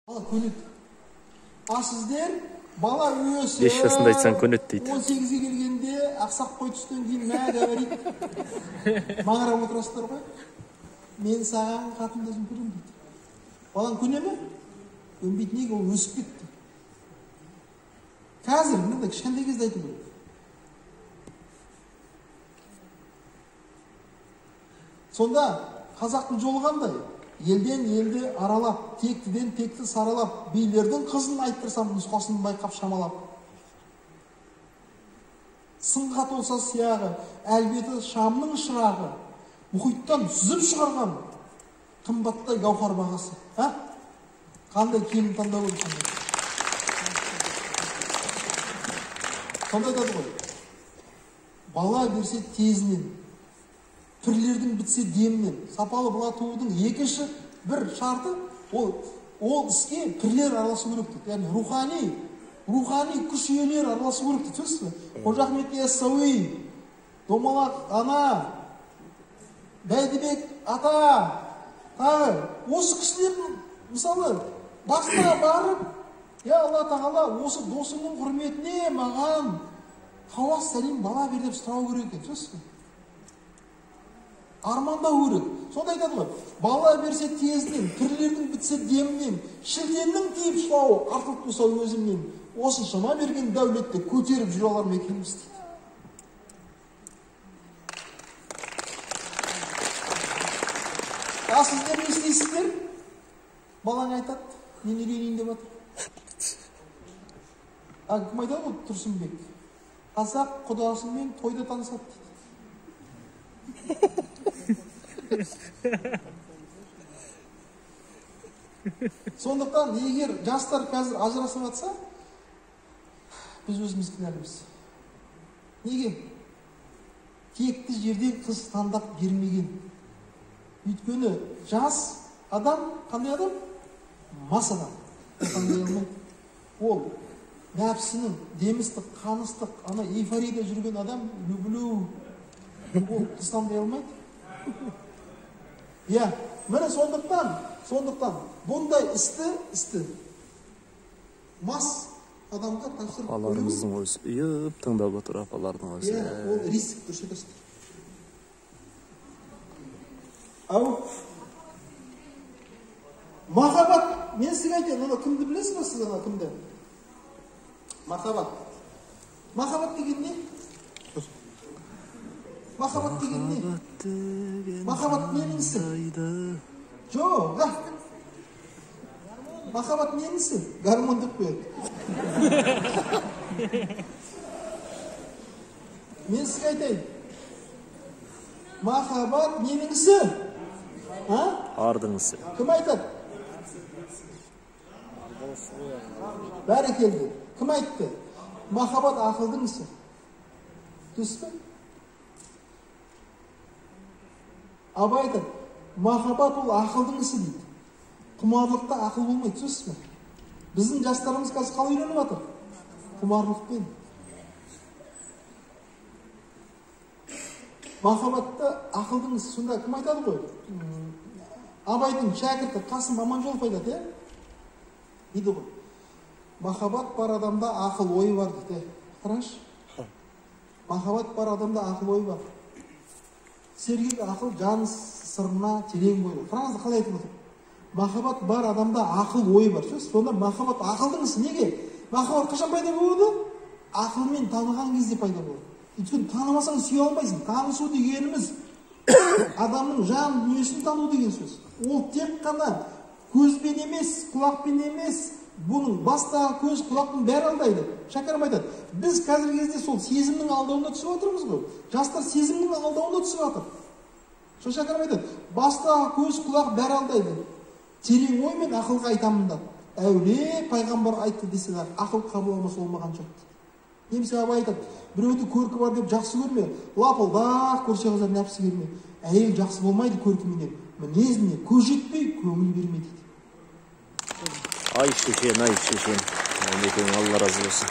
Könüt. Sizler bala üyesi 5 yaşında айтсаң көнөт дейт. 18'e келгенде ақсақ қой түстен кейін мә говорит. Маңырап отырасыздар ғой. Мен саған қатындасым көрем дейді. Балаң көне ме? Көнбейді, неге ол өсіп кетті. Қазір мында кішкентай кезде айту керек. Сонда қазақтың жолы қандай? Елден елді аралап, тектіден текті саралап, билердің қызын айттырсам нұсқасын байқап шамалап. Сынға толса сияғы, әлбеті шамның шырағы, мұхиттан сүзіп шығарған қымбаттай гауһар бағасы. Қандай келін таңдау керек? Сонда айтады ғой, бала берсе тезінен, түрлердің бітсе демінен, сапалы бала туудың екінші бір шарты, ол іске пірлер араласу керек дейді. Яғни рухани күш иелер араласу керек дейді. Түсінесіз бе? Қожа Ахмет Яссауи, Домалақ ана, Бәйдібек ата, тағы осы кісілердің мысалы басына барып, я Алла Тағала осы досыңның құрметіне маған хауас сәлем бала бер деп сұрау керек екен. Түсінесіз бе? Армандау керек. Сонда айтады ғой, бала берсе тезінен, пірлердің бітсе демінен, шілденнің тиіп шылауы артылып тұрса өзімнен, осыншама берген дәулетті көтеріп жүре алар ма екенбіз дейді. Сіздер не істейсіздер? Балаң айтады, мен үйленейін деп жатыр. Кім айтады ғой, Тұрсынбек? Қазақ құдасымен тойда танысады дейді. Сондықтан егер жастар қазір ажырасып жатса, біз өзіміз кінәліміз. Неге? Текті жерден қыз таңдап бермеген. Өйткені жас адам қандай адам? Мас адам. Ол нәпсінің демістік, қаныстық, ана эйфорияда жүрген адам люблю. Ол қыз таңдай алмайды. Міне сондықтан бұндай істі мас адамға тапсырып Балаларымыздың өзі үйіп, тыңдап отыр апалардың өзі. Ол риск көрсетесіздер. Махаббат, мен сізге айтайын, ана кімді білесіз ба сіз, ана кімді? Махаббат. Махаббат деген не? Махаббат деген не? Махаббат неніңсі? Жоқ, махаббат неніңсі? Гармон деп қояды. Мен сізге айтайын. Махаббат неніңсі? Ардыңызы. Кім айтады? Бәрі келді. Кім айтты? Махаббат ақылдың ісі. Түсіп пе? Абай айтады, махаббат ол ақылдың ісі дейді. Құмарлықта ақыл болмайды, түсінесіз бе? Біздің жастарымыз қазір қалай үйреніп жатыр? Құмарлықпен. Махаббатта ақылдың ісі. Сонда кім айтады ғой? Абайдың шәкірті Қасым Аманжолов айтады, дейді ғой. Махаббат бар адамда ақыл ой бар дейді. Қарашы. Махаббат бар адамда ақыл ой бар. Сергек ақыл жан сырына терең бойлы. Қараңызды қалай айтып отыр? Махаббат бар адамда ақыл ой бар. Сонда махаббат ақылдың ісі. Неге? Махаббат қашан пайда болады? Ақылмен таныған кезде пайда болады. Өйткені танымасаң сүйе алмайсың. Танысу дегеніміз адамның жан дүниесін тану деген сөз. Ол тек қана көзбен емес, құлақпен емес, бұның бастағы көз, құлақтың бәрі алдайды. Шәкәрім айтады, біз қазіргі кезде сол сезімнің алдауына түсіп отырмыз ғой. Жастар сезімнің алдауына түсіп жатыр. Сол Шәкәрім айтады, бастағы көз, құлақ бәрі алдайды. Терең оймен ақылға айтамын да. Әулие пайғамбар айтты десе де, ақыл қабыл болмаған жоқ. Немесе Абай айтады, біреуді көркі бар деп жақсы көрме, лапылдақ көрсе қыздар нәпсі берме. Әйел жақсы болмайды көркіменен, мінезіне көз жетпей көңіл берме дейді. Ай шешен. Алла разы болсын.